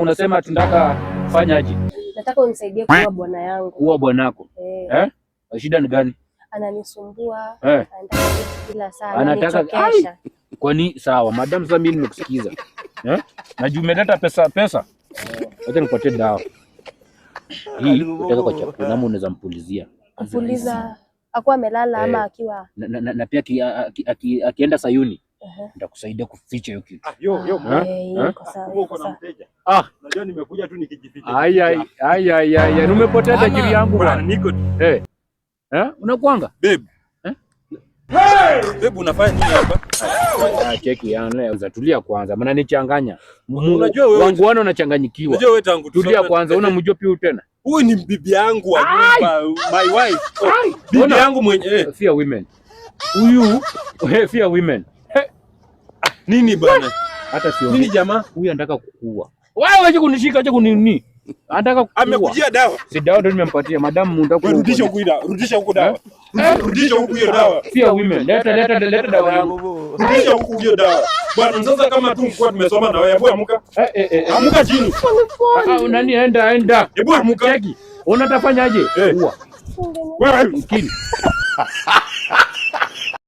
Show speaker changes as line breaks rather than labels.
Unasema tunataka fanyaje?
Nataka unisaidie kuua bwana yangu.
Kuua bwanako? Shida ni gani?
Ananisumbua, anataka kila saa,
anataka. Kwani sawa, madam, sasa mimi nimekusikiza. Na juu umeleta pesa. Wacha nipatie dawa. Hii utaweka kwa chakula, ama unaweza mpulizia.
Kupuliza akuwa amelala ama akiwa.
Na pia akienda Sayuni. Nitakusaidia kuficha hiyo kitu.
Uko na
mteja. Unajua nimekuja tu nikijificha.
Ai, umepoteza akili yangu bwana. Niko unakuanga?
Babe. Babe, unafanya nini hapa?
Cheki yangu, tulia kwanza. Maana nichanganya. Unajua wewe wangu wana unachanganyikiwa. Unajua wewe tangu tulia kwanza, unamjua pia tena.
Huyu ni bibi yangu wa nyumba, my wife. Bibi yangu mwenye
fear women. Huyu fear women.
Nini bwana?
Hata sio.
Nini jamaa?
Huyu anataka kukua. Wewe aje kunishika, aje kunini? Anataka kukua.
Amekujia dawa.
Si dawa ndio nimempatia. Madam mnataka
kurudisha huko dawa. Rudisha huko dawa. Rudisha huko hiyo dawa.
Fear women. Leta dawa yangu.
Rudisha huko hiyo dawa. Bwana sasa kama tu kwa tumesoma na wewe, hebu amka. Amka chini.
Nani enda.
Hebu amka.
Cheki. Unatafanyaje?
Wewe
mkini.